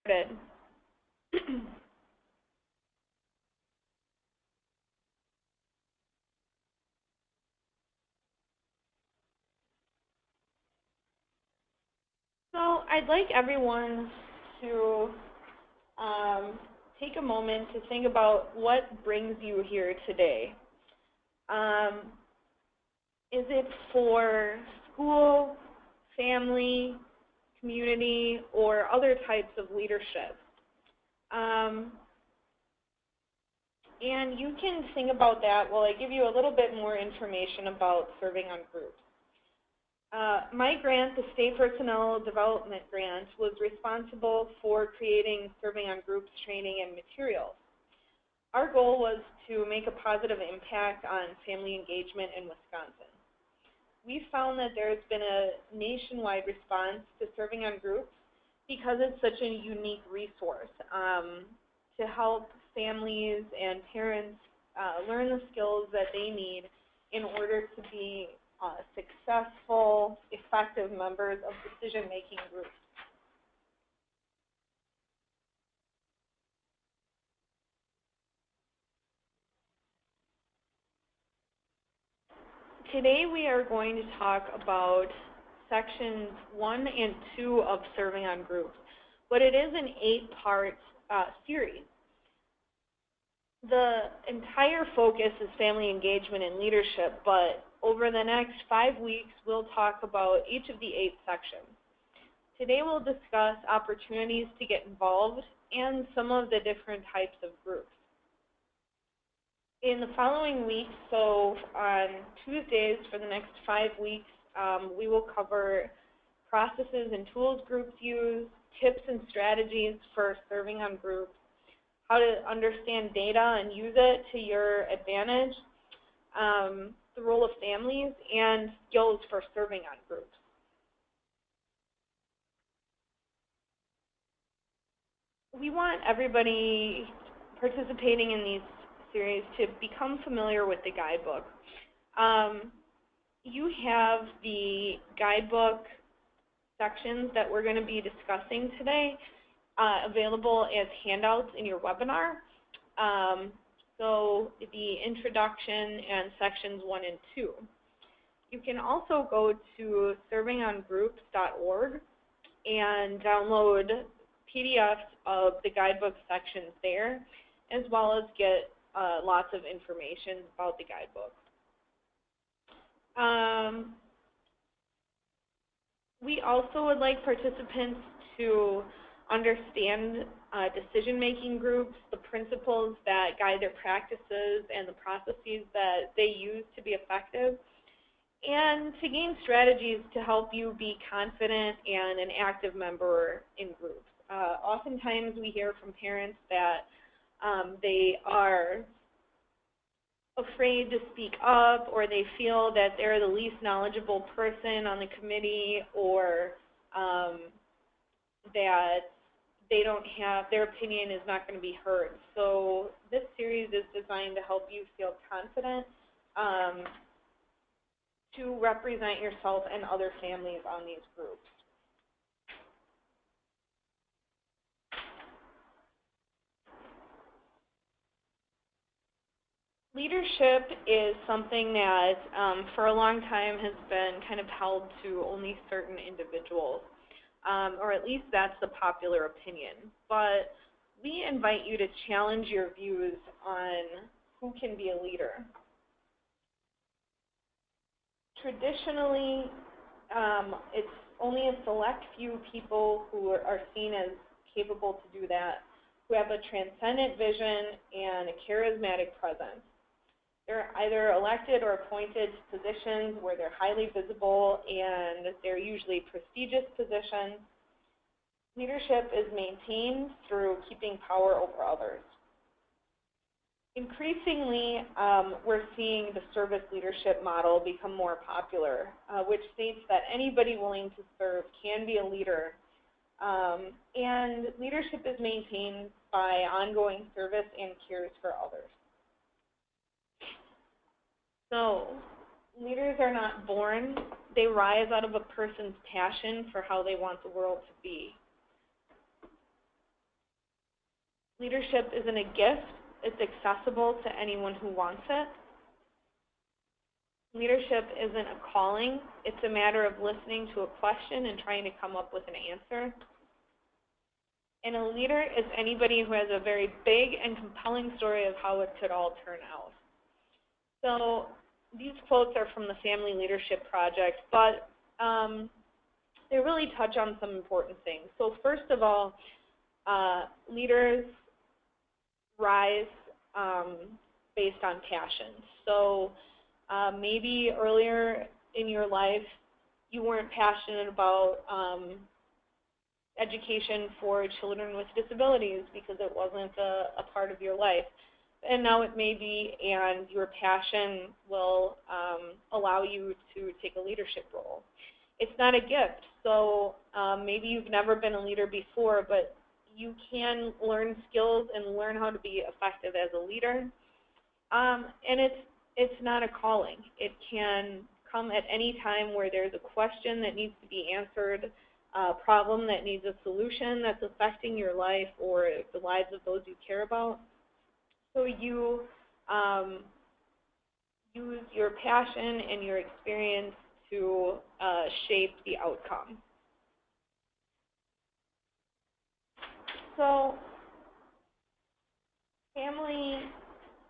started. So I'd like everyone to take a moment to think about what brings you here today. Is it for school, family, community, or other types of leadership? And you can think about that while I give you a little bit more information about serving on groups. My grant, the State Personnel Development Grant, was responsible for creating serving on groups training and materials. Our goal was to make a positive impact on family engagement in Wisconsin. We found that there's been a nationwide response to serving on groups because it's such a unique resource to help families and parents learn the skills that they need in order to be successful, effective members of decision-making groups. Today we are going to talk about sections 1 and 2 of serving on groups, but it is an 8-part series. The entire focus is family engagement and leadership, but over the next 5 weeks, we'll talk about each of the 8 sections. Today we'll discuss opportunities to get involved and some of the different types of groups. In the following weeks, so on Tuesdays for the next 5 weeks, we will cover processes and tools groups use, tips and strategies for serving on groups, how to understand data and use it to your advantage, the role of families, and skills for serving on groups. We want everybody participating in these series to become familiar with the guidebook. You have the guidebook sections that we're going to be discussing today available as handouts in your webinar. So the introduction and sections 1 and 2. You can also go to servingongroups.org and download PDFs of the guidebook sections there, as well as get lots of information about the guidebook. We also would like participants to understand decision-making groups, the principles that guide their practices, and the processes that they use to be effective, and to gain strategies to help you be confident and an active member in groups. Oftentimes we hear from parents that they are afraid to speak up, or they feel that they're the least knowledgeable person on the committee, or that they don't have, their opinion is not going to be heard. So this series is designed to help you feel confident to represent yourself and other families on these groups. Leadership is something that for a long time has been kind of held to only certain individuals, or at least that's the popular opinion. But we invite you to challenge your views on who can be a leader. Traditionally, it's only a select few people who are seen as capable to do that, who have a transcendent vision and a charismatic presence. They're either elected or appointed to positions where they're highly visible, and they're usually prestigious positions. Leadership is maintained through keeping power over others. Increasingly, we're seeing the service leadership model become more popular, which states that anybody willing to serve can be a leader. And leadership is maintained by ongoing service and cares for others. So, leaders are not born. They rise out of a person's passion for how they want the world to be. Leadership isn't a gift. It's accessible to anyone who wants it. Leadership isn't a calling. It's a matter of listening to a question and trying to come up with an answer. And a leader is anybody who has a very big and compelling story of how it could all turn out. So these quotes are from the Family Leadership Project, but they really touch on some important things. So first of all, leaders rise based on passion. So maybe earlier in your life you weren't passionate about education for children with disabilities because it wasn't a part of your life. And now it may be, and your passion will allow you to take a leadership role. It's not a gift, so maybe you've never been a leader before, but you can learn skills and learn how to be effective as a leader. And it's not a calling. It can come at any time where there's a question that needs to be answered, a problem that needs a solution that's affecting your life or the lives of those you care about. So you use your passion and your experience to shape the outcome. So family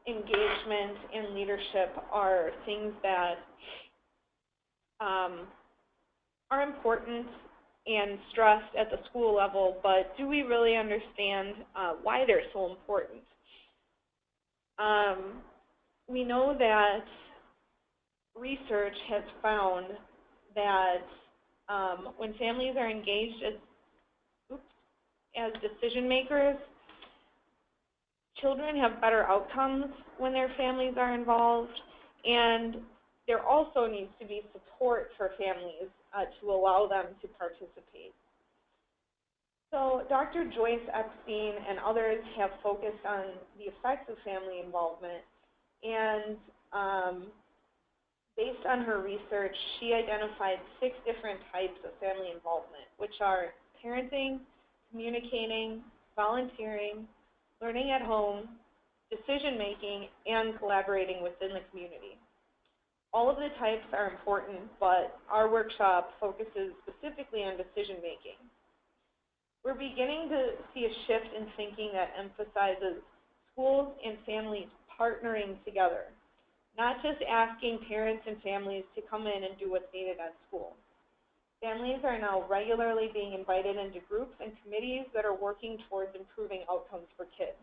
engagement and leadership are things that are important and stressed at the school level, but do we really understand why they're so important? We know that research has found that when families are engaged as decision makers, children have better outcomes when their families are involved, and there also needs to be support for families to allow them to participate. So Dr. Joyce Epstein and others have focused on the effects of family involvement, and based on her research, she identified 6 different types of family involvement, which are parenting, communicating, volunteering, learning at home, decision-making, and collaborating within the community. All of the types are important, but our workshop focuses specifically on decision-making. We're beginning to see a shift in thinking that emphasizes schools and families partnering together, not just asking parents and families to come in and do what's needed at school. Families are now regularly being invited into groups and committees that are working towards improving outcomes for kids.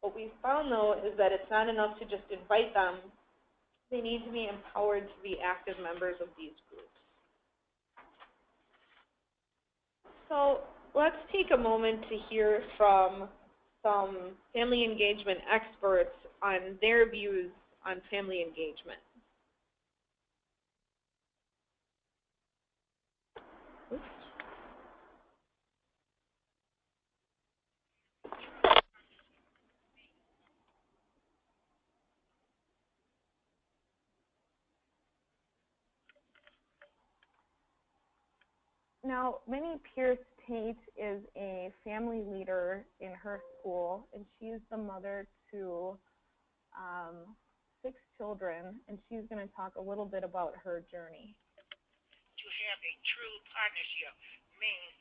What we've found, though, is that it's not enough to just invite them. They need to be empowered to be active members of these groups. So let's take a moment to hear from some family engagement experts on their views on family engagement. Now, Minnie Pierce Tate is a family leader in her school, and she's the mother to 6 children, and she's going to talk a little bit about her journey. To have a true partnership means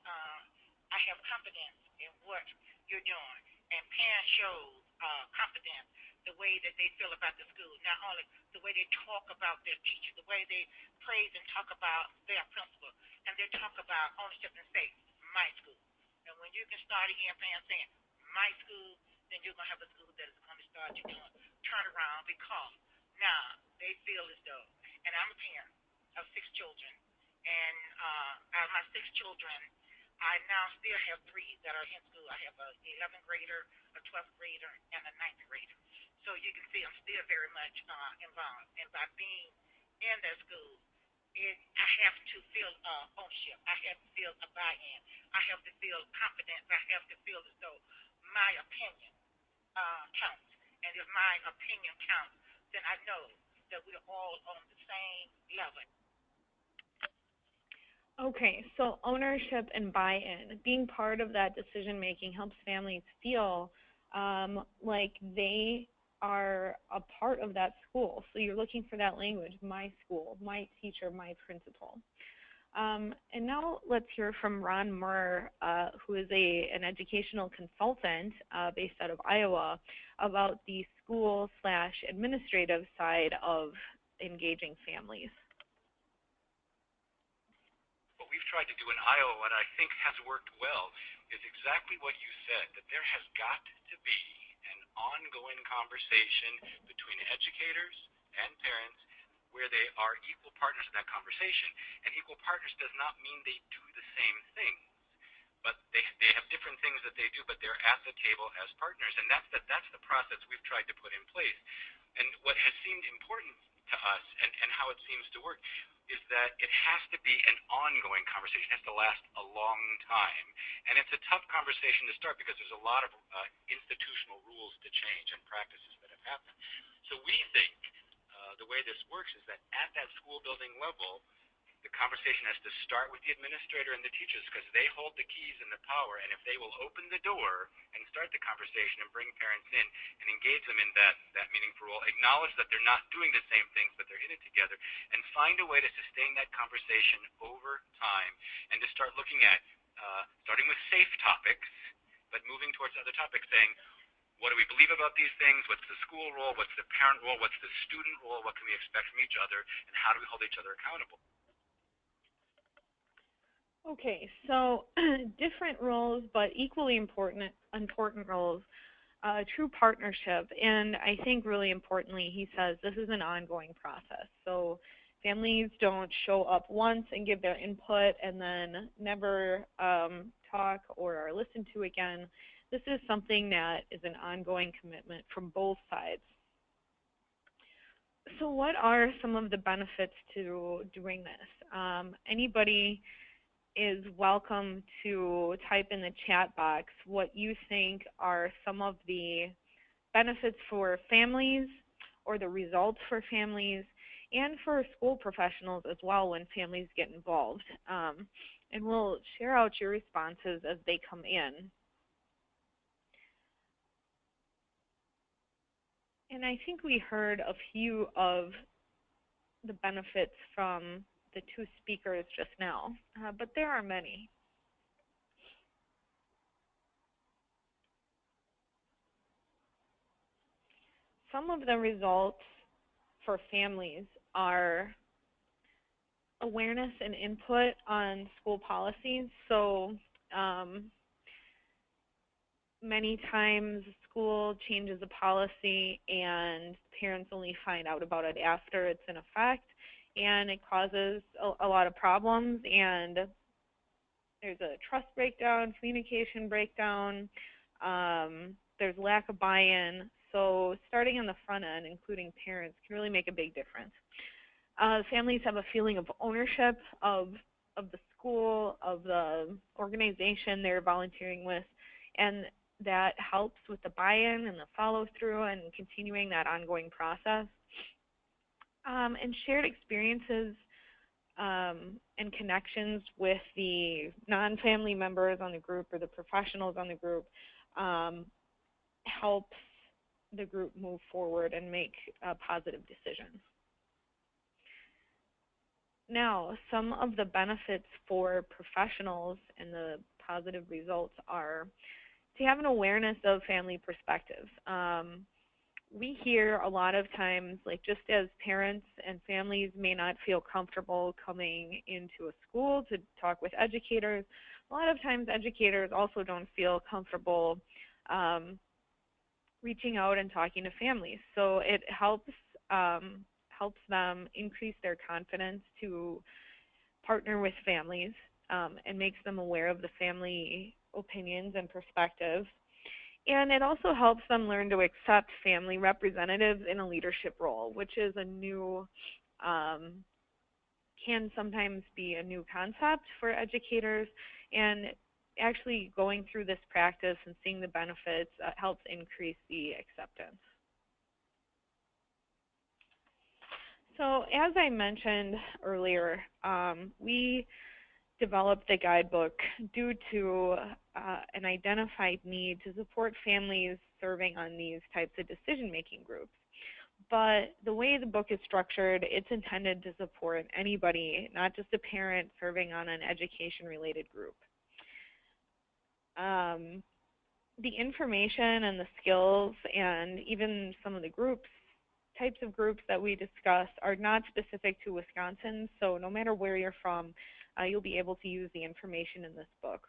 I have confidence in what you're doing, and parents show confidence the way that they feel about the school, not only the way they talk about their teachers, the way they praise and talk about their principal, and they talk about ownership and say, my school. And when you can start hearing parents saying, my school, then you're going to have a school that is going to start to turn around because now they feel as though, and I'm a parent of 6 children, and out of my 6 children, I now still have 3 that are in school. I have an 11th grader, a 12th grader, and a 9th grader. So you can see I'm still very much involved. And by being in that school, I have to feel ownership. I have to feel a buy-in. I have to feel confidence. I have to feel as though my opinion counts. And if my opinion counts, then I know that we're all on the same level. Okay, so ownership and buy-in. Being part of that decision-making helps families feel like they are a part of that school. So you're looking for that language, my school, my teacher, my principal. And now let's hear from Ron Murr, who is an educational consultant based out of Iowa, about the school/administrative side of engaging families. What we've tried to do in Iowa, what I think has worked well, is exactly what you said, that there has got to be an ongoing conversation between educators and parents where they are equal partners in that conversation. And equal partners does not mean they do the same things, but they have different things that they do, but they're at the table as partners. And that's the process we've tried to put in place. And what has seemed important to us and how it seems to work is that it has to be an ongoing conversation. It has to last a long time. And it's a tough conversation to start because there's a lot of institutional rules to change and practices that have happened. So we think the way this works is that at that school building level, the conversation has to start with the administrator and the teachers because they hold the keys and the power, and if they will open the door and start the conversation and bring parents in and engage them in that meaningful role, acknowledge that they're not doing the same things but they're in it together, and find a way to sustain that conversation over time and to start looking at starting with safe topics but moving towards other topics, saying, what do we believe about these things? What's the school role? What's the parent role? What's the student role? What can we expect from each other? And how do we hold each other accountable? Okay, so different roles, but equally important roles, true partnership, and I think really importantly, he says this is an ongoing process. So families don't show up once and give their input and then never talk or are listened to again. This is something that is an ongoing commitment from both sides. So what are some of the benefits to doing this? Anybody is welcome to type in the chat box what you think are some of the benefits for families or the results for families and for school professionals as well when families get involved. And we'll share out your responses as they come in. And I think we heard a few of the benefits from the two speakers just now, but there are many. Some of the results for families are awareness and input on school policies. So many times school changes a policy and parents only find out about it after it's in effect, and it causes a lot of problems, and there's a trust breakdown, communication breakdown, there's lack of buy-in. So starting on the front end, including parents, can really make a big difference. Families have a feeling of ownership of the school, of the organization they're volunteering with, and that helps with the buy-in and the follow-through and continuing that ongoing process. And shared experiences and connections with the non-family members on the group or the professionals on the group helps the group move forward and make positive decisions. Now, some of the benefits for professionals and the positive results are to have an awareness of family perspectives. We hear a lot of times, like just as parents and families may not feel comfortable coming into a school to talk with educators, a lot of times educators also don't feel comfortable reaching out and talking to families. So it helps them increase their confidence to partner with families and makes them aware of the family opinions and perspectives. And it also helps them learn to accept family representatives in a leadership role, which is a new, can sometimes be a new concept for educators. And actually going through this practice and seeing the benefits helps increase the acceptance. So as I mentioned earlier, we developed the guidebook due to an identified need to support families serving on these types of decision-making groups. But the way the book is structured, it's intended to support anybody, not just a parent serving on an education-related group. The information and the skills and even some of the types of groups that we discussed are not specific to Wisconsin, so no matter where you're from, you'll be able to use the information in this book.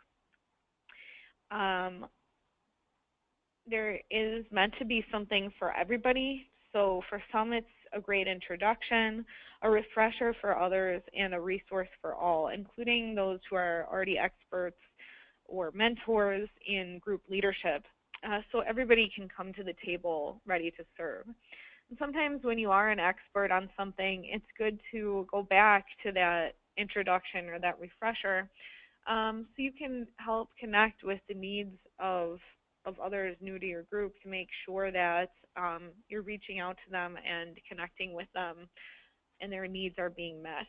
There is meant to be something for everybody. So for some, it's a great introduction, a refresher for others, and a resource for all, including those who are already experts or mentors in group leadership. So everybody can come to the table ready to serve. And sometimes when you are an expert on something, it's good to go back to that introduction or that refresher so you can help connect with the needs of others new to your group to make sure that you're reaching out to them and connecting with them and their needs are being met.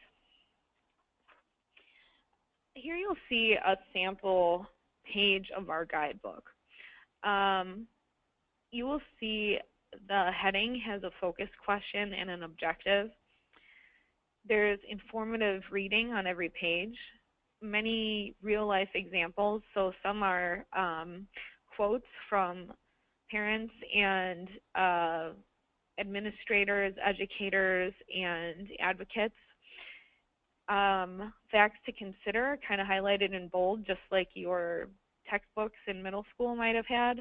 Here you'll see a sample page of our guidebook. You will see the heading has a focus question and an objective. There's informative reading on every page, many real-life examples. So some are quotes from parents and administrators, educators, and advocates. Facts to consider, kind of highlighted in bold, just like your textbooks in middle school might have had,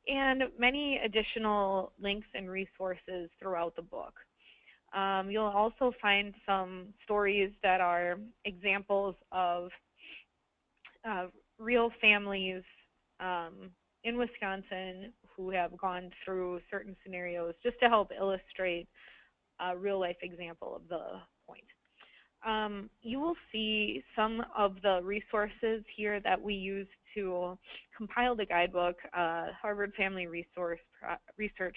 and many additional links and resources throughout the book. You'll also find some stories that are examples of real families in Wisconsin who have gone through certain scenarios just to help illustrate a real-life example of the point. You will see some of the resources here that we use to compile the guidebook, Harvard Family Research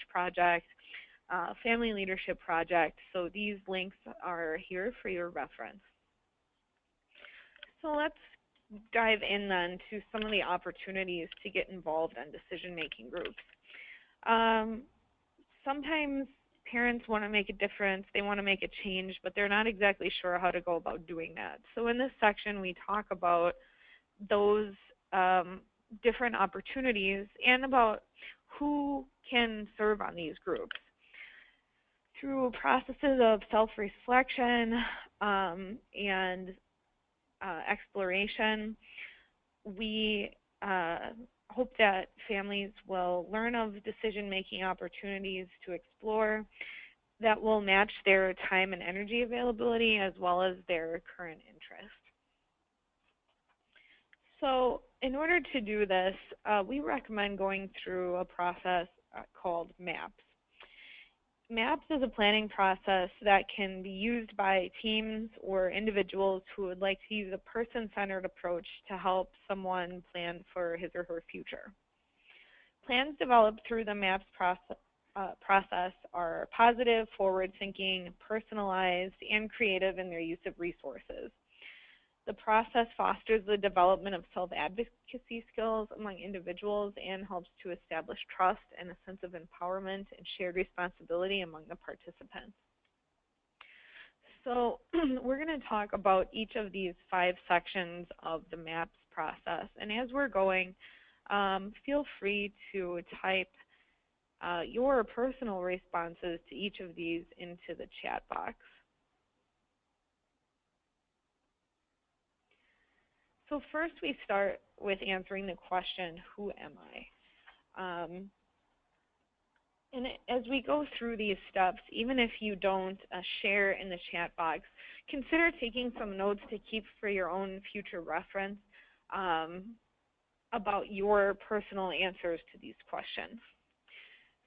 Project, Family Leadership Project. So these links are here for your reference. So let's dive in then to some of the opportunities to get involved in decision-making groups. Sometimes parents want to make a difference, they want to make a change, but they're not exactly sure how to go about doing that. So in this section, we talk about those different opportunities and about who can serve on these groups. Through processes of self-reflection and exploration, we hope that families will learn of decision-making opportunities to explore that will match their time and energy availability as well as their current interest. So in order to do this, we recommend going through a process called MAPS. MAPS is a planning process that can be used by teams or individuals who would like to use a person-centered approach to help someone plan for his or her future. Plans developed through the MAPS process are positive, forward-thinking, personalized, and creative in their use of resources. The process fosters the development of self-advocacy skills among individuals and helps to establish trust and a sense of empowerment and shared responsibility among the participants. So we're going to talk about each of these 5 sections of the MAPS process. And as we're going, feel free to type your personal responses to each of these into the chat box. So first we start with answering the question, who am I? And as we go through these steps, even if you don't share in the chat box, consider taking some notes to keep for your own future reference about your personal answers to these questions.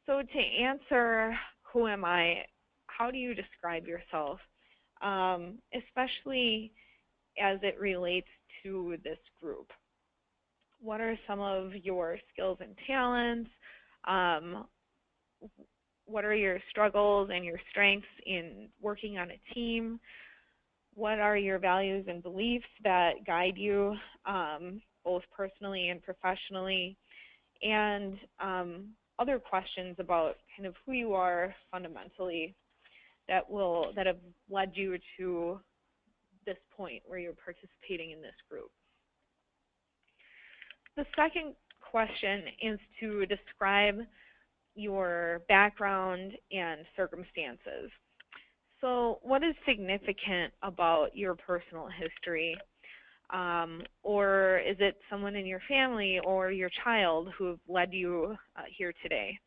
So to answer, who am I, how do you describe yourself, especially as it relates to this group? What are some of your skills and talents? What are your struggles and your strengths in working on a team? what are your values and beliefs that guide you, both personally and professionally, and other questions about kind of who you are fundamentally that have led you to this point where you're participating in this group. The second question is to describe your background and circumstances. So what is significant about your personal history? Or is it someone in your family or your child who have led you here today?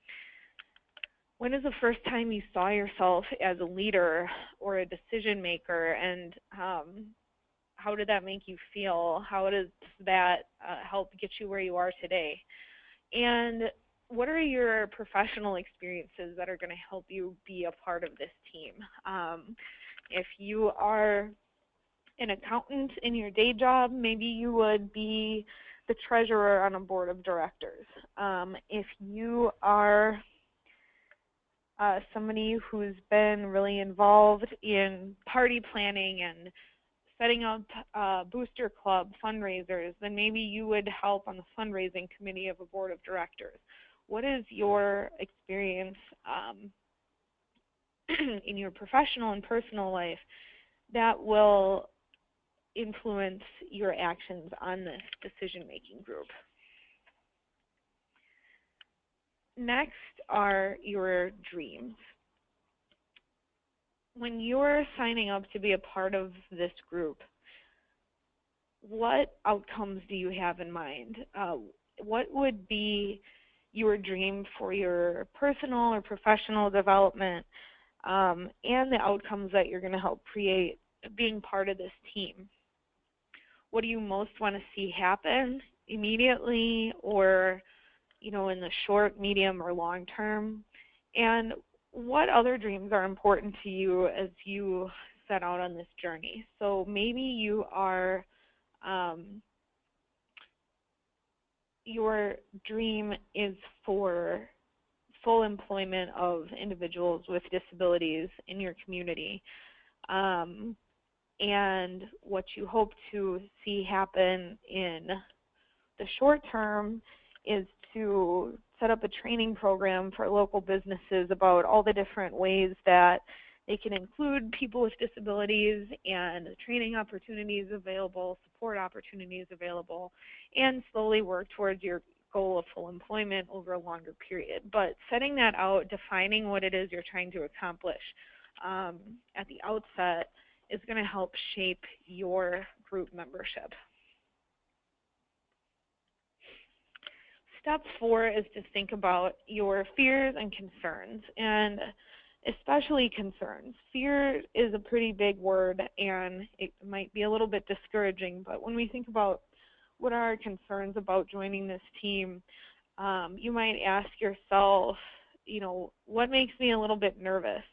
When is the first time you saw yourself as a leader or a decision maker, and how did that make you feel? How does that help get you where you are today? And what are your professional experiences that are going to help you be a part of this team? If you are an accountant in your day job, maybe you would be the treasurer on a board of directors. If you are somebody who's been really involved in party planning and setting up booster club fundraisers, then maybe you would help on the fundraising committee of a board of directors. What is your experience in your professional and personal life that will influence your actions on this decision-making group? Next are your dreams. When you're signing up to be a part of this group, what outcomes do you have in mind? What would be your dream for your personal or professional development, and the outcomes that you're going to help create being part of this team? What do you most want to see happen immediately, or in the short, medium, or long term? And what other dreams are important to you as you set out on this journey? So maybe you are your dream is for full employment of individuals with disabilities in your community. And what you hope to see happen in the short term is to set up a training program for local businesses about all the different ways that they can include people with disabilities, and training opportunities available, support opportunities available, and slowly work towards your goal of full employment over a longer period. But setting that out, defining what it is you're trying to accomplish at the outset is going to help shape your group membership. Step 4 is to think about your fears and concerns, and especially concerns. Fear is a pretty big word, and it might be a little bit discouraging, but when we think about what are our concerns about joining this team, you might ask yourself, what makes me a little bit nervous?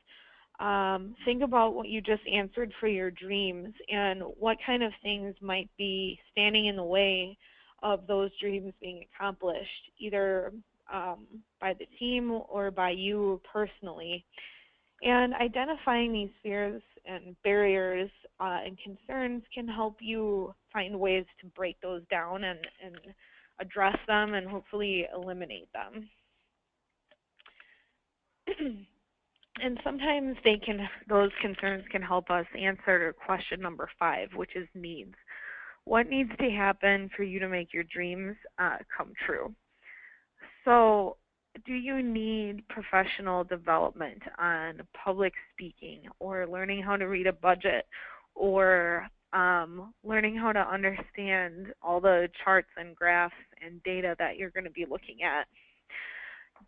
Think about what you just answered for your dreams, and what kind of things might be standing in the way of those dreams being accomplished, either by the team or by you personally. And identifying these fears and barriers and concerns can help you find ways to break those down and address them and hopefully eliminate them. And sometimes those concerns can help us answer question number 5, which is needs. What needs to happen for you to make your dreams come true? So, do you need professional development on public speaking, or learning how to read a budget, or learning how to understand all the charts and graphs and data that you're going to be looking at?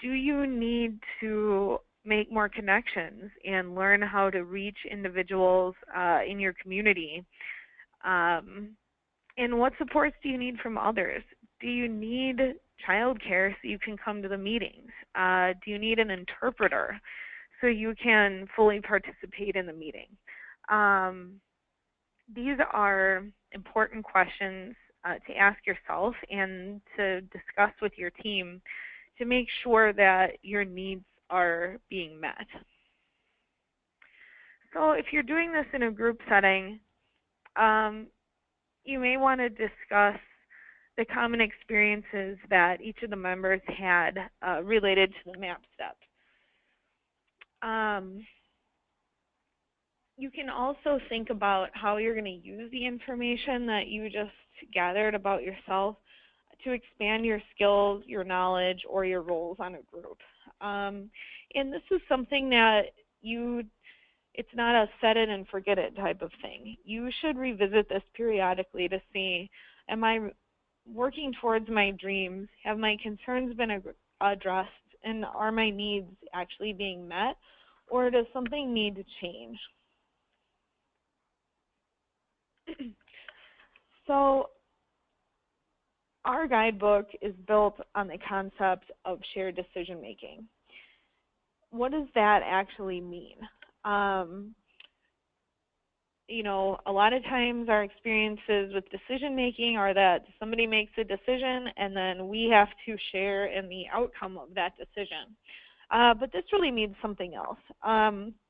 Do you need to make more connections and learn how to reach individuals in your community? And what supports do you need from others? Do you need childcare so you can come to the meetings? Do you need an interpreter so you can fully participate in the meeting? These are important questions to ask yourself and to discuss with your team to make sure that your needs are being met. So if you're doing this in a group setting, You may want to discuss the common experiences that each of the members had related to the MAP steps. You can also think about how you're going to use the information that you just gathered about yourself to expand your skills, your knowledge, or your roles on a group. And this is something that it's not a set it and forget it type of thing. You should revisit this periodically to see, am I working towards my dreams? Have my concerns been addressed? And are my needs actually being met? Or does something need to change? So our guidebook is built on the concept of shared decision making. What does that actually mean? You know, a lot of times our experiences with decision making are that somebody makes a decision and then we have to share in the outcome of that decision. But this really means something else.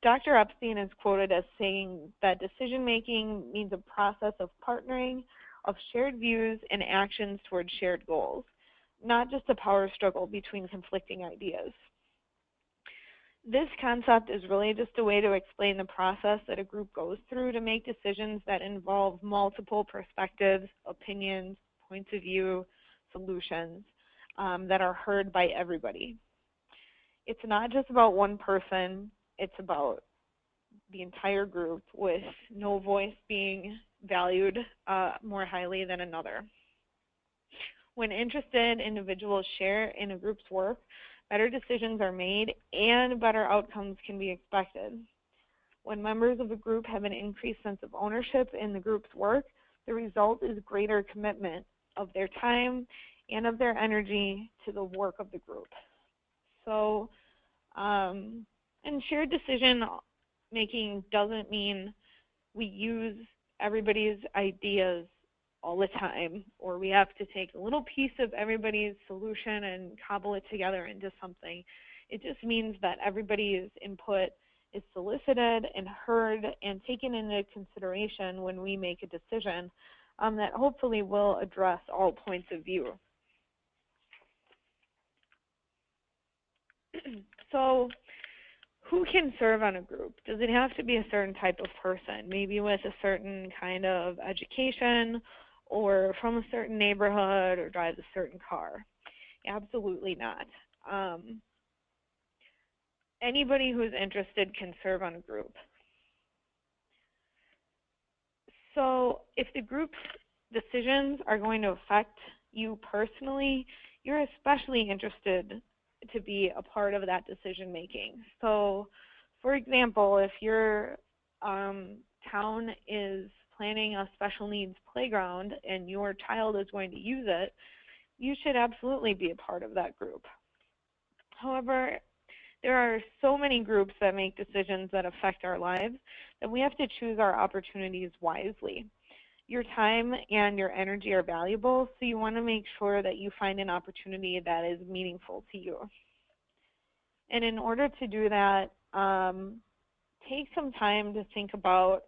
Dr. Epstein is quoted as saying that decision making means a process of partnering, of shared views and actions towards shared goals, not just a power struggle between conflicting ideas. This concept is really just a way to explain the process that a group goes through to make decisions that involve multiple perspectives, opinions, points of view, solutions that are heard by everybody. It's not just about one person, it's about the entire group with no voice being valued more highly than another. When interested individuals share in a group's work, better decisions are made and better outcomes can be expected. When members of a group have an increased sense of ownership in the group's work, the result is greater commitment of their time and of their energy to the work of the group. So, and shared decision making doesn't mean we use everybody's ideas all the time, or we have to take a little piece of everybody's solution and cobble it together into something. It just means that everybody's input is solicited and heard and taken into consideration when we make a decision that hopefully will address all points of view. So, who can serve on a group? Does it have to be a certain type of person, maybe with a certain kind of education or from a certain neighborhood or drives a certain car? Absolutely not. Anybody who's interested can serve on a group. So if the group's decisions are going to affect you personally, you're especially interested to be a part of that decision making. So, for example, if your town is planning a special needs playground and your child is going to use it, you should absolutely be a part of that group. However, there are so many groups that make decisions that affect our lives that we have to choose our opportunities wisely. Your time and your energy are valuable, so you want to make sure that you find an opportunity that is meaningful to you. And in order to do that, take some time to think about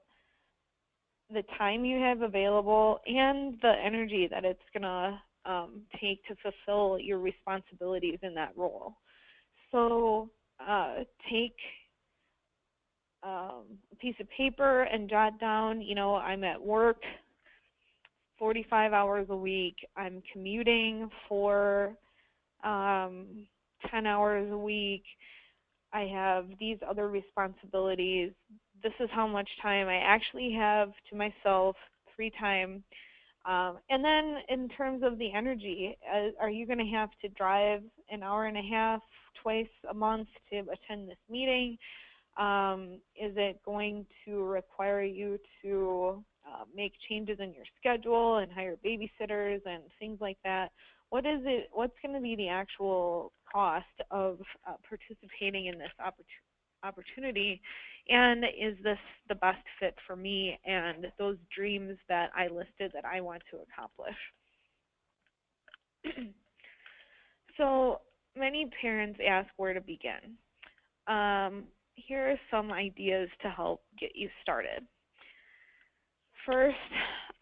the time you have available and the energy that it's going to take to fulfill your responsibilities in that role. So take a piece of paper and jot down, you know, I'm at work 45 hours a week. I'm commuting for 10 hours a week. I have these other responsibilities. This is how much time I actually have to myself, free time. And then in terms of the energy, are you going to have to drive an hour and a half twice a month to attend this meeting? Is it going to require you to make changes in your schedule and hire babysitters and things like that? What's going to be the actual cost of participating in this opportunity? And is this the best fit for me and those dreams that I listed that I want to accomplish? So many parents ask where to begin. Here are some ideas to help get you started. First,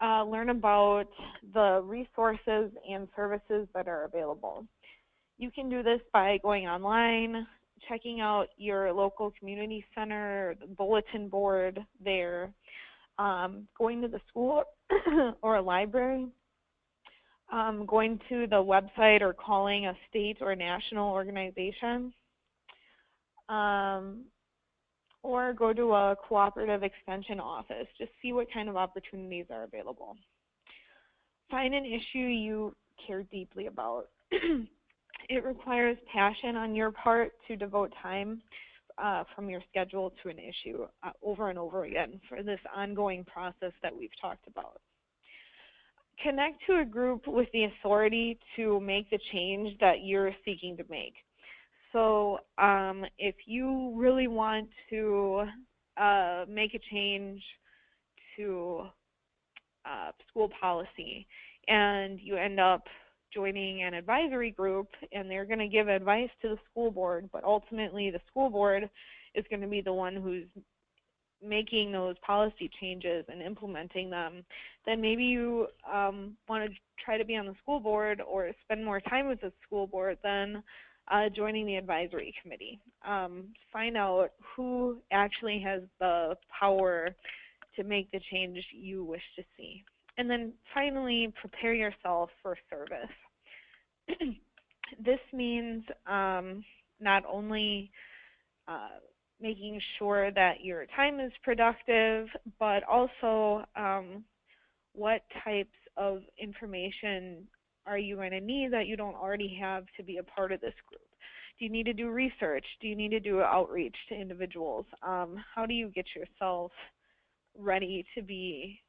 learn about the resources and services that are available. You can do this by going online, checking out your local community center, the bulletin board there, going to the school or a library, going to the website or calling a state or national organization, or go to a cooperative extension office. Just see what kind of opportunities are available. Find an issue you care deeply about. It requires passion on your part to devote time from your schedule to an issue over and over again for this ongoing process that we've talked about. Connect to a group with the authority to make the change that you're seeking to make. So if you really want to make a change to school policy and you end up joining an advisory group and they're going to give advice to the school board, but ultimately the school board is going to be the one who's making those policy changes and implementing them, then maybe you want to try to be on the school board or spend more time with the school board than joining the advisory committee. Find out who actually has the power to make the change you wish to see. And then finally, prepare yourself for service. This means not only making sure that your time is productive, but also what types of information are you going to need that you don't already have to be a part of this group? Do you need to do research? Do you need to do outreach to individuals? How do you get yourself ready to be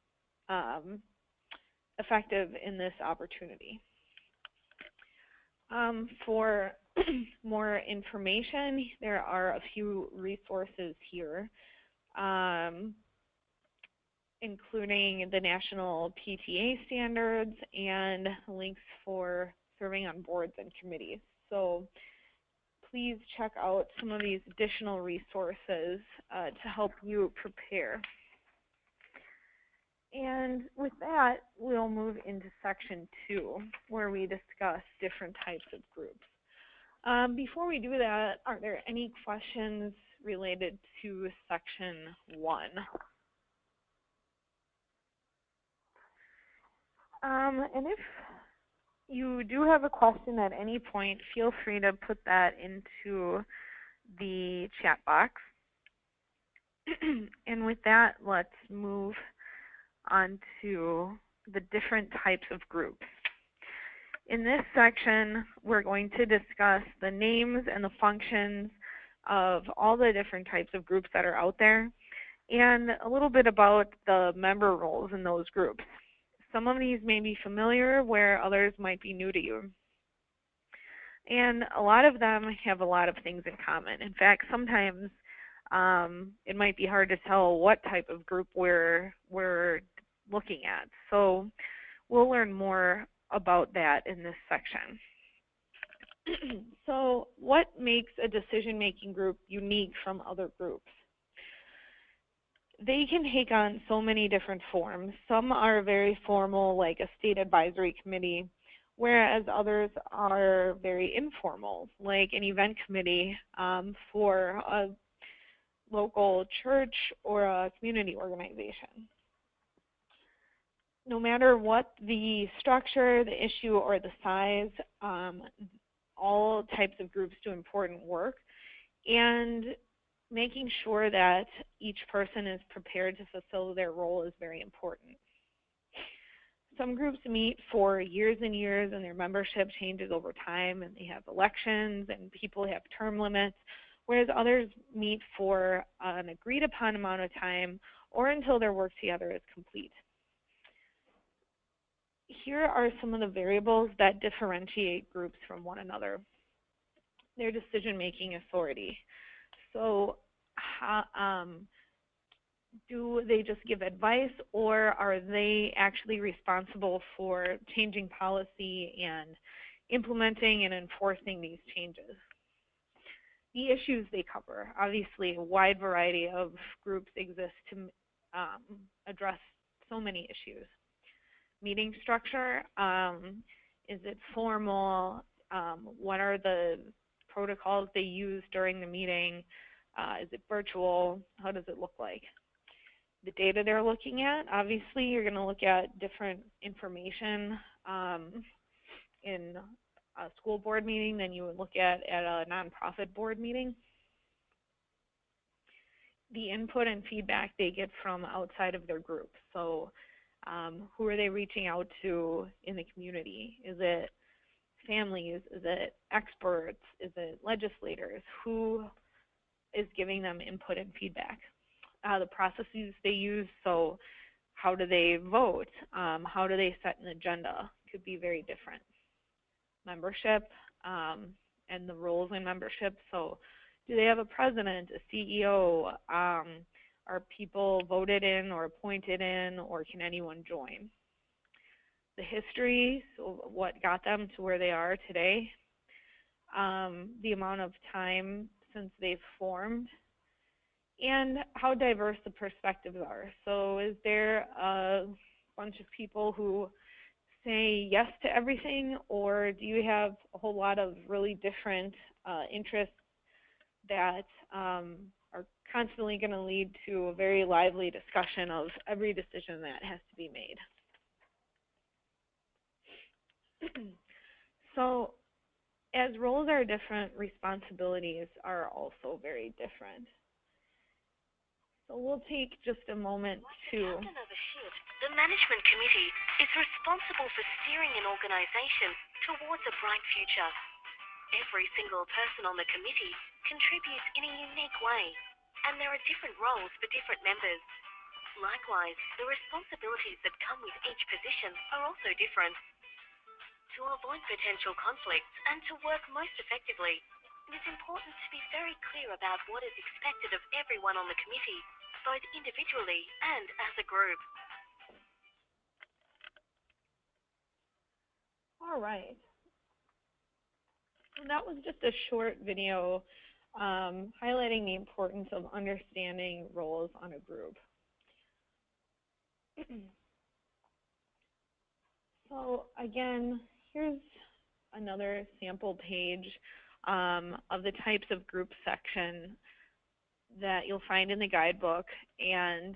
effective in this opportunity? For more information, there are a few resources here, including the National PTA standards and links for serving on boards and committees. So please check out some of these additional resources to help you prepare. And with that, we'll move into section 2, where we discuss different types of groups. Before we do that, are there any questions related to section 1? And if you do have a question at any point, feel free to put that into the chat box. And with that, let's move on to the different types of groups. In this section, we're going to discuss the names and the functions of all the different types of groups that are out there, and a little bit about the member roles in those groups. Some of these may be familiar, where others might be new to you. And a lot of them have a lot of things in common. In fact, sometimes it might be hard to tell what type of group we're looking at. So we'll learn more about that in this section. So what makes a decision-making group unique from other groups? They can take on so many different forms. Some are very formal, like a state advisory committee, whereas others are very informal, like an event committee for a local church or a community organization. No matter what the structure, the issue, or the size, all types of groups do important work, and making sure that each person is prepared to fulfill their role is very important. Some groups meet for years and years, and their membership changes over time, and they have elections, and people have term limits, whereas others meet for an agreed upon amount of time or until their work together is complete. Here are some of the variables that differentiate groups from one another. Their decision-making authority. So do they just give advice, or are they actually responsible for changing policy and implementing and enforcing these changes? The issues they cover. Obviously, a wide variety of groups exist to address so many issues. Meeting structure, is it formal? What are the protocols they use during the meeting? Is it virtual? How does it look like? The data they're looking at, obviously you're going to look at different information in a school board meeting than you would look at a nonprofit board meeting. The input and feedback they get from outside of their group. So who are they reaching out to in the community? Is it families? Is it experts? Is it legislators? Who is giving them input and feedback? The processes they use, so how do they vote? How do they set an agenda? Could be very different. Membership and the roles in membership. So do they have a president, a CEO? Are people voted in or appointed in, or can anyone join? The history, so what got them to where they are today. The amount of time since they've formed, and how diverse the perspectives are. So is there a bunch of people who say yes to everything, or do you have a whole lot of really different interests that are constantly going to lead to a very lively discussion of every decision that has to be made? So as roles are different, responsibilities are also very different. So we'll take just a moment to... Captain of a ship, the management committee is responsible for steering an organization towards a bright future. Every single person on the committee contributes in a unique way, and there are different roles for different members. Likewise, the responsibilities that come with each position are also different. To avoid potential conflicts and to work most effectively, it is important to be very clear about what is expected of everyone on the committee, both individually and as a group. All right. And that was just a short video highlighting the importance of understanding roles on a group. So again, here's another sample page of the types of group section that you'll find in the guidebook. And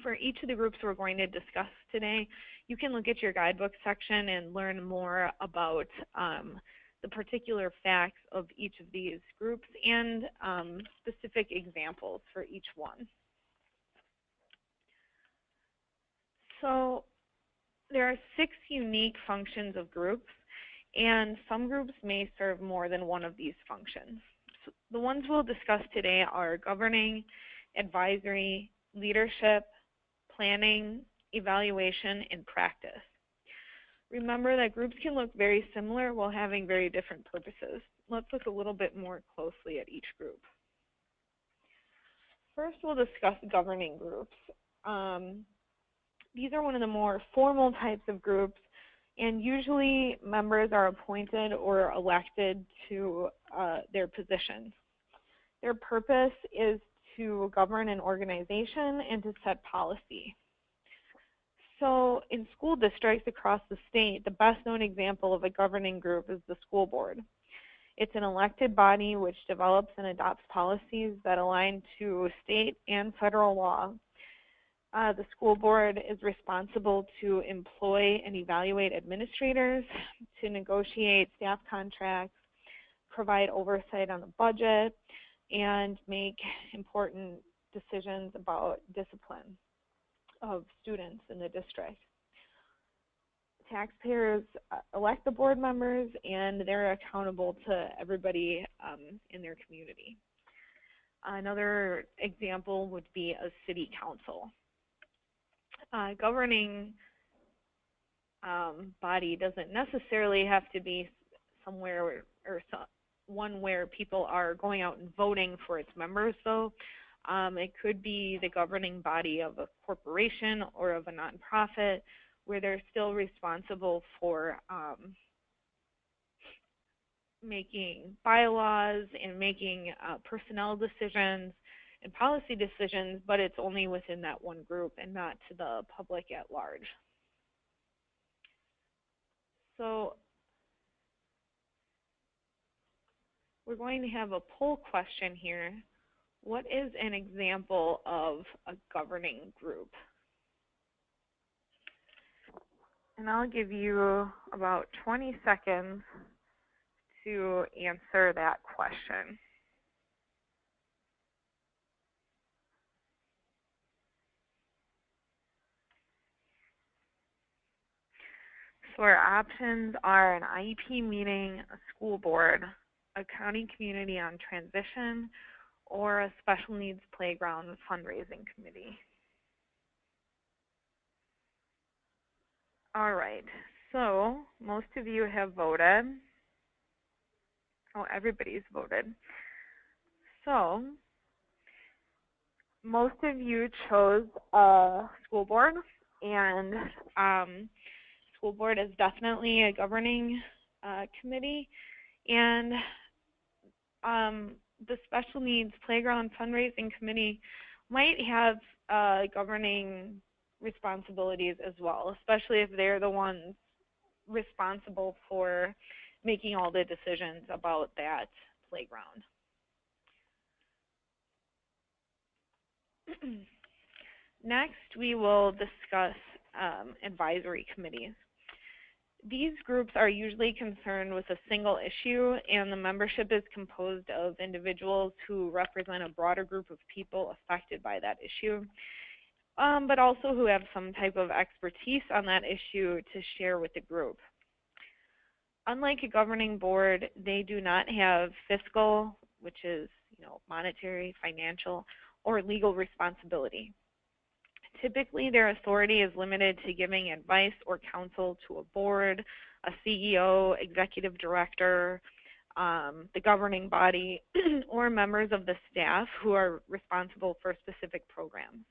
for each of the groups we're going to discuss today, you can look at your guidebook section and learn more about the particular facts of each of these groups and specific examples for each one. So there are 6 unique functions of groups, and some groups may serve more than one of these functions. So the ones we'll discuss today are governing, advisory, leadership, planning, evaluation, and practice. Remember that groups can look very similar while having very different purposes. Let's look a little bit more closely at each group. First, we'll discuss governing groups. These are one of the more formal types of groups, and usually members are appointed or elected to their positions. Their purpose is to govern an organization and to set policy. So in school districts across the state, the best known example of a governing group is the school board. It's an elected body which develops and adopts policies that align to state and federal law. The school board is responsible to employ and evaluate administrators, to negotiate staff contracts, provide oversight on the budget, and make important decisions about discipline of students in the district. Taxpayers elect the board members, and they're accountable to everybody in their community. Another example would be a city council. Governing body doesn't necessarily have to be somewhere or one where people are going out and voting for its members, though. It could be the governing body of a corporation or of a nonprofit where they're still responsible for making bylaws and making personnel decisions and policy decisions, but it's only within that one group and not to the public at large. So we're going to have a poll question here. What is an example of a governing group? And I'll give you about 20 seconds to answer that question. So our options are an IEP meeting, a school board, a county community on transition, or a special needs playground fundraising committee. All right, so most of you have voted. Oh, everybody's voted. So most of you chose a school board, and school board is definitely a governing committee, and the special needs playground fundraising committee might have governing responsibilities as well, especially if they're the ones responsible for making all the decisions about that playground. Next, we will discuss advisory committees. These groups are usually concerned with a single issue, and the membership is composed of individuals who represent a broader group of people affected by that issue, but also who have some type of expertise on that issue to share with the group. Unlike a governing board, they do not have fiscal, which is monetary, financial, or legal responsibility. Typically, their authority is limited to giving advice or counsel to a board, a CEO, executive director, the governing body, or members of the staff who are responsible for specific programs.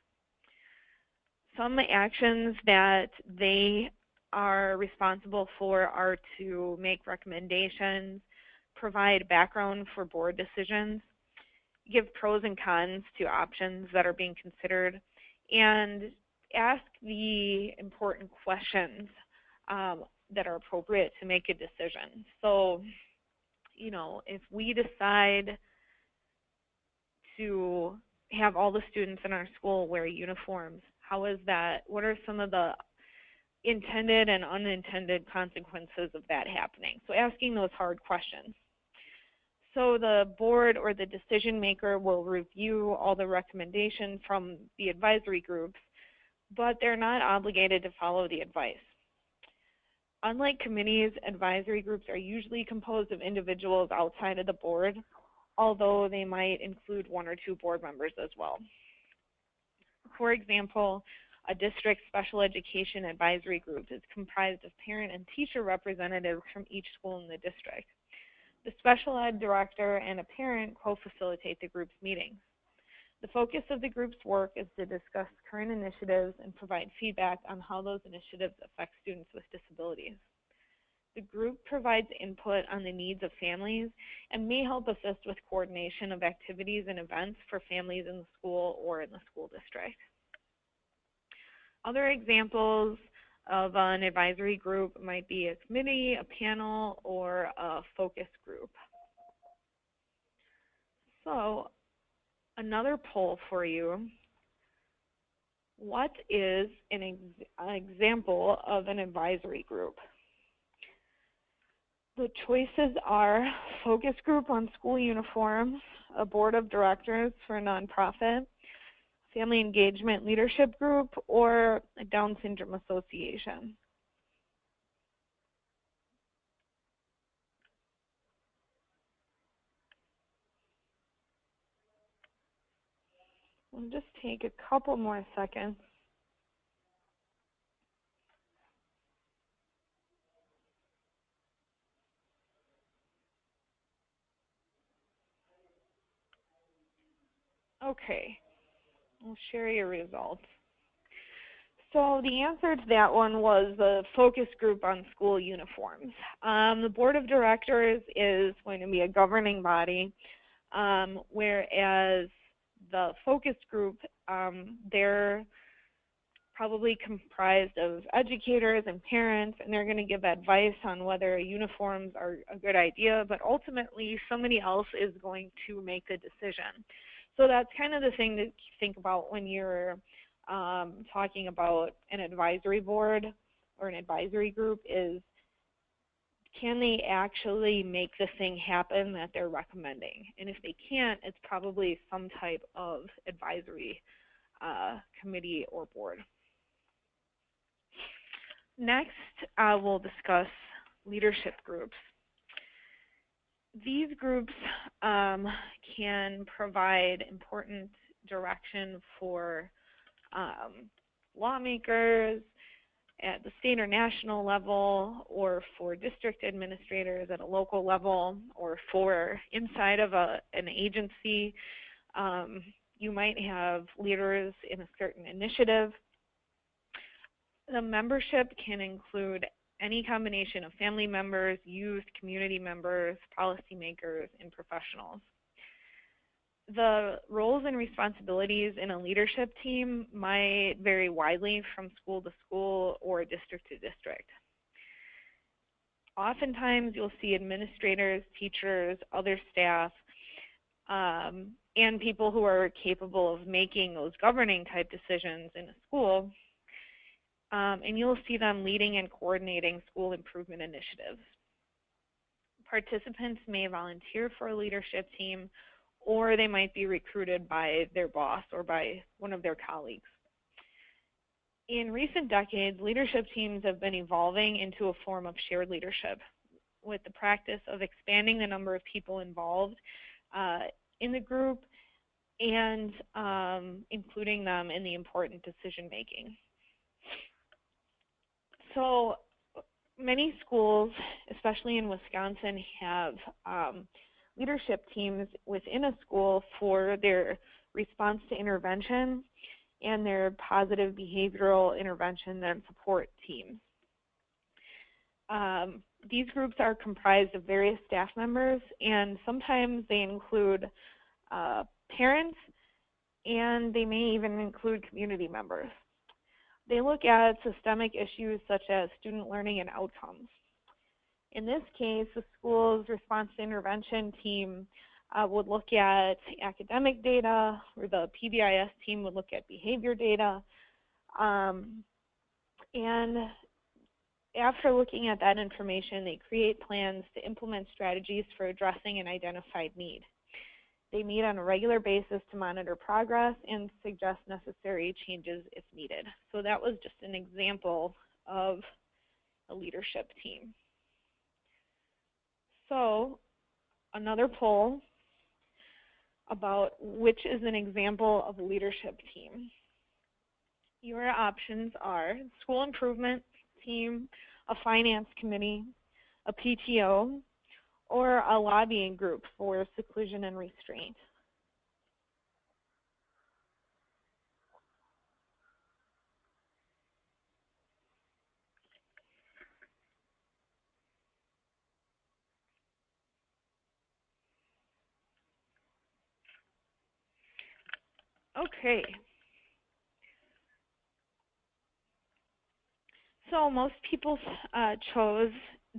Some actions that they are responsible for are to make recommendations, provide background for board decisions, give pros and cons to options that are being considered, and ask the important questions that are appropriate to make a decision. So, if we decide to have all the students in our school wear uniforms, how is that? What are some of the intended and unintended consequences of that happening? So asking those hard questions. So the board or the decision maker will review all the recommendations from the advisory groups, but they're not obligated to follow the advice. Unlike committees, advisory groups are usually composed of individuals outside of the board, although they might include 1 or 2 board members as well. For example, a district special education advisory group is comprised of parent and teacher representatives from each school in the district. The special ed director and a parent co-facilitate the group's meetings. The focus of the group's work is to discuss current initiatives and provide feedback on how those initiatives affect students with disabilities. The group provides input on the needs of families and may help assist with coordination of activities and events for families in the school or in the school district. Other examples of an advisory group might be a committee, a panel, or a focus group. So, another poll for you. What is an example of an advisory group? The choices are focus group on school uniforms, a board of directors for a nonprofit, family engagement leadership group, or a Down syndrome association. We'll just take a couple more seconds. Okay, we'll share your results. So the answer to that one was the focus group on school uniforms. The board of directors is going to be a governing body, whereas the focus group, they're probably comprised of educators and parents, and they're going to give advice on whether uniforms are a good idea, but ultimately somebody else is going to make the decision. So that's kind of the thing to think about when you're talking about an advisory board or an advisory group is, can they actually make the thing happen that they're recommending? And if they can't, it's probably some type of advisory committee or board. Next, we'll discuss leadership groups. These groups can provide important direction for lawmakers at the state or national level, or for district administrators at a local level, or for inside of an agency. You might have leaders in a certain initiative. The membership can include any combination of family members, youth, community members, policymakers, and professionals. The roles and responsibilities in a leadership team might vary widely from school to school or district to district. Oftentimes, you'll see administrators, teachers, other staff, and people who are capable of making those governing type decisions in a school. And you'll see them leading and coordinating school improvement initiatives. Participants may volunteer for a leadership team, or they might be recruited by their boss or by one of their colleagues. In recent decades, leadership teams have been evolving into a form of shared leadership, with the practice of expanding the number of people involved in the group and including them in the important decision making. So many schools, especially in Wisconsin, have leadership teams within a school for their response to intervention and their positive behavioral intervention and support teams. These groups are comprised of various staff members, and sometimes they include parents, and they may even include community members. They look at systemic issues such as student learning and outcomes. In this case, the school's response to intervention team would look at academic data, or the PBIS team would look at behavior data. And after looking at that information, they create plans to implement strategies for addressing an identified need. They meet on a regular basis to monitor progress and suggest necessary changes if needed. So that was just an example of a leadership team. So another poll about which is an example of a leadership team. Your options are school improvement team, a finance committee, a PTO, or a lobbying group for seclusion and restraint. Okay. So most people chose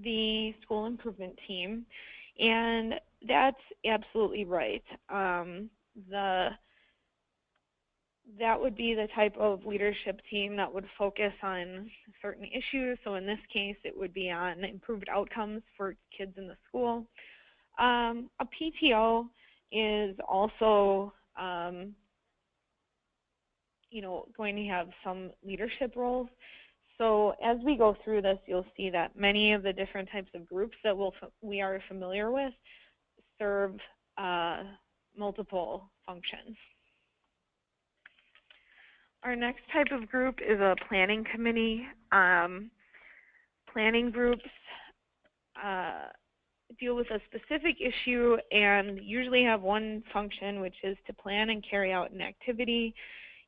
the school improvement team, and that's absolutely right. That would be the type of leadership team that would focus on certain issues. So in this case, it would be on improved outcomes for kids in the school. A PTO is also going to have some leadership roles. So as we go through this, you'll see that many of the different types of groups that we are familiar with serve multiple functions. Our next type of group is a planning committee. Planning groups deal with a specific issue and usually have one function, which is to plan and carry out an activity,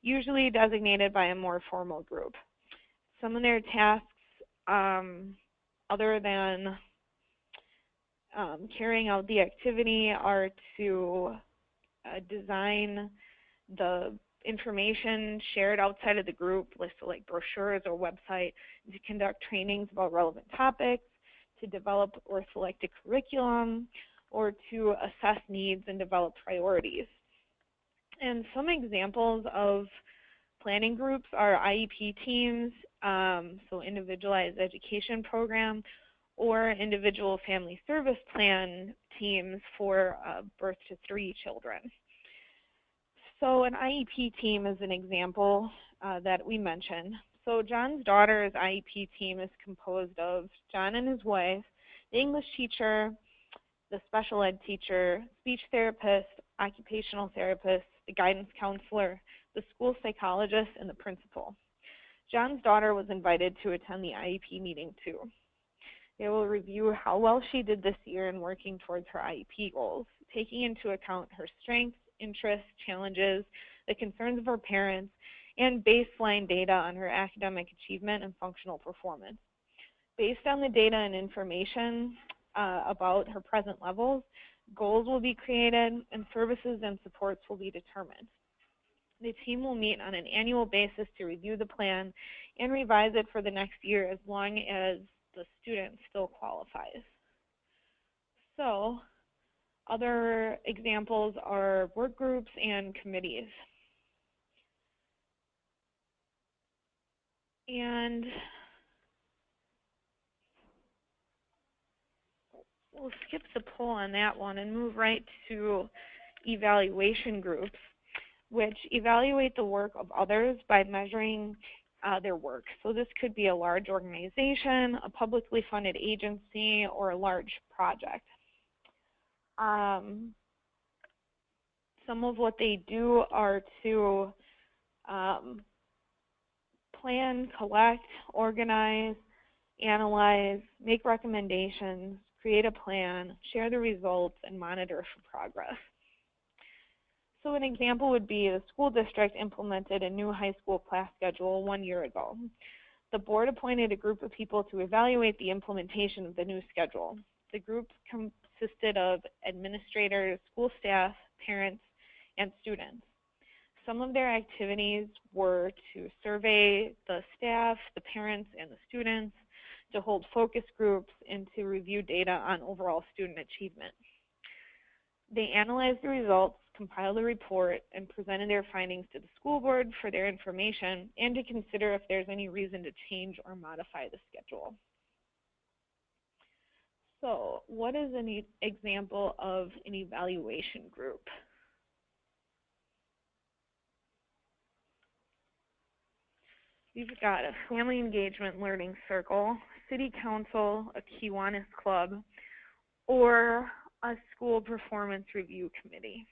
usually designated by a more formal group. Some of their tasks, other than carrying out the activity, are to design the information shared outside of the group, listed like brochures or website, to conduct trainings about relevant topics, to develop or select a curriculum, or to assess needs and develop priorities. And some examples of planning groups are IEP teams, so individualized education program, or individual family service plan teams for birth to 3 children. So an IEP team is an example that we mentioned. So John's daughter's IEP team is composed of John and his wife, the English teacher, the special ed teacher, speech therapist, occupational therapist, the guidance counselor, the school psychologist, and the principal. John's daughter was invited to attend the IEP meeting too. They will review how well she did this year in working towards her IEP goals, taking into account her strengths, interests, challenges, the concerns of her parents, and baseline data on her academic achievement and functional performance. Based on the data and information about her present levels, goals will be created and services and supports will be determined. The team will meet on an annual basis to review the plan and revise it for the next year as long as the student still qualifies. So, other examples are work groups and committees. And we'll skip the poll on that one and move right to evaluation groups, which evaluate the work of others by measuring their work. So this could be a large organization, a publicly funded agency, or a large project. Some of what they do are to plan, collect, organize, analyze, make recommendations, create a plan, share the results, and monitor for progress. So an example would be the school district implemented a new high school class schedule 1 year ago. The board appointed a group of people to evaluate the implementation of the new schedule. The group consisted of administrators, school staff, parents, and students. Some of their activities were to survey the staff, the parents, and the students, to hold focus groups, and to review data on overall student achievement. They analyzed the results, compiled a report, and presented their findings to the school board for their information and to consider if there's any reason to change or modify the schedule. So, what is an example of an evaluation group? We've got a family engagement learning circle, city council, a Kiwanis club, or a school performance review committee.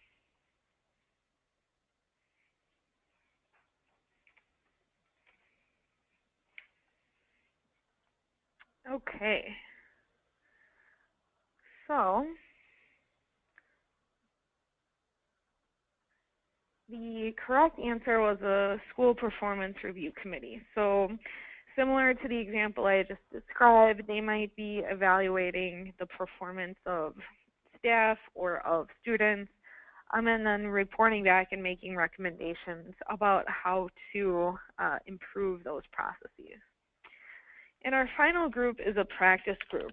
Okay, so the correct answer was a school performance review committee. So similar to the example I just described, they might be evaluating the performance of staff or of students, and then reporting back and making recommendations about how to improve those processes. And our final group is a practice group.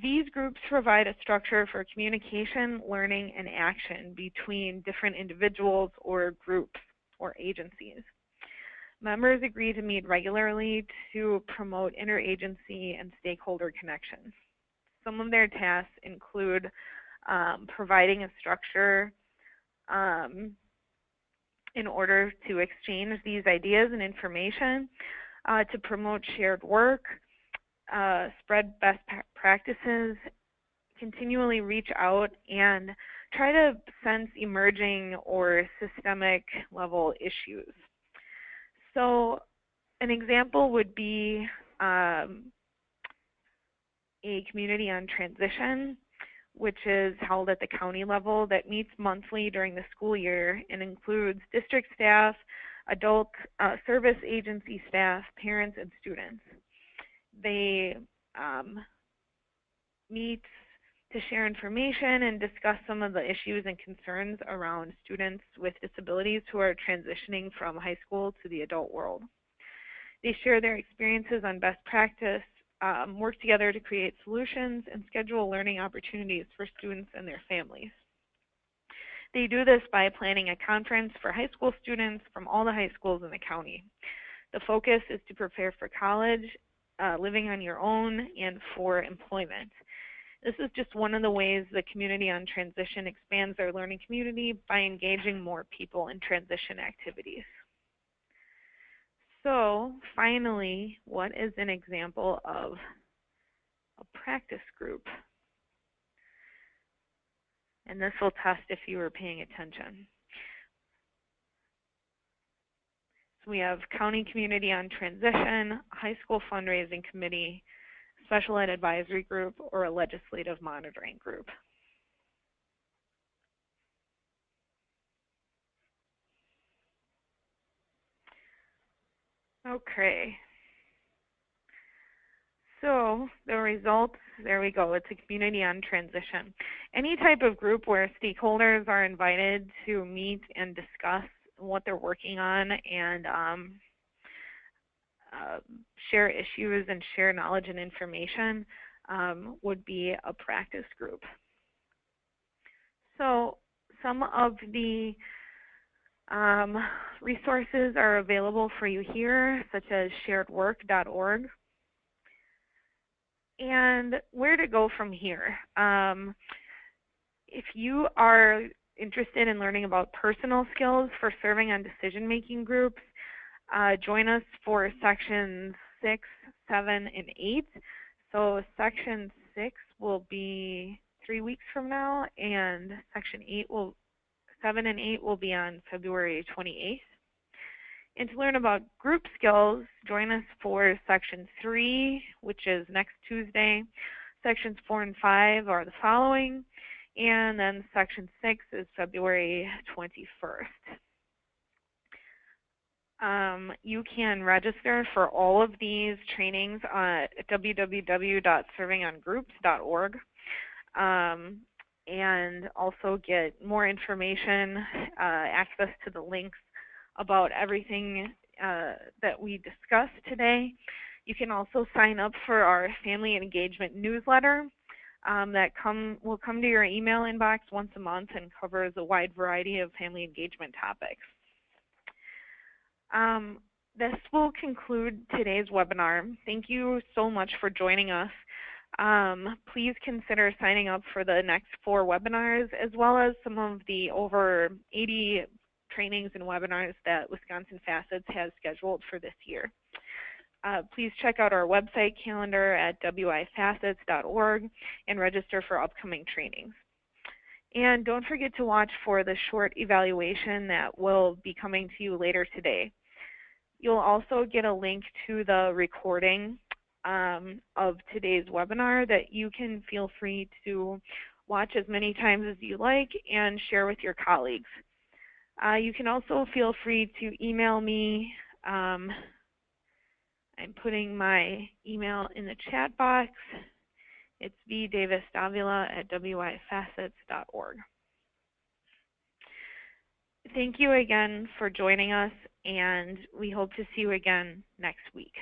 These groups provide a structure for communication, learning, and action between different individuals or groups or agencies. Members agree to meet regularly to promote interagency and stakeholder connections. Some of their tasks include providing a structure in order to exchange these ideas and information, to promote shared work, spread best practices, continually reach out, and try to sense emerging or systemic level issues. So an example would be a community on transition, which is held at the county level, that meets monthly during the school year and includes district staff, adult service agency staff, parents, and students. They meet to share information and discuss some of the issues and concerns around students with disabilities who are transitioning from high school to the adult world. They share their experiences on best practice, work together to create solutions, and schedule learning opportunities for students and their families. They do this by planning a conference for high school students from all the high schools in the county. The focus is to prepare for college, living on your own, and for employment. This is just one of the ways the Community on Transition expands their learning community by engaging more people in transition activities. So, finally, what is an example of a practice group? And this will test if you were paying attention. So we have County Community on Transition, High School Fundraising Committee, Special Ed Advisory Group, or a Legislative Monitoring Group. Okay. So the results, there we go, it's a Community on Transition. Any type of group where stakeholders are invited to meet and discuss what they're working on and share issues and share knowledge and information would be a practice group. So some of the resources are available for you here, such as sharedwork.org. And where to go from here? If you are interested in learning about personal skills for serving on decision-making groups, join us for sections 6, 7, and 8. So section 6 will be 3 weeks from now, and section 7 and 8 will be on February 28th. And to learn about group skills, join us for section 3, which is next Tuesday. Sections 4 and 5 are the following, and then section 6 is February 21st. You can register for all of these trainings at www.servingongroups.org and also get more information, access to the links about everything that we discussed today. You can also sign up for our Family Engagement newsletter that will come to your email inbox once a month and covers a wide variety of family engagement topics. This will conclude today's webinar. Thank you so much for joining us. Please consider signing up for the next 4 webinars, as well as some of the over 80 trainings and webinars that Wisconsin Facets has scheduled for this year. Please check out our website calendar at wifacets.org and register for upcoming trainings. And don't forget to watch for the short evaluation that will be coming to you later today. You'll also get a link to the recording of today's webinar that you can feel free to watch as many times as you like and share with your colleagues. You can also feel free to email me. I'm putting my email in the chat box. It's vdavisdavila@wifacets.org. Thank you again for joining us, and we hope to see you again next week.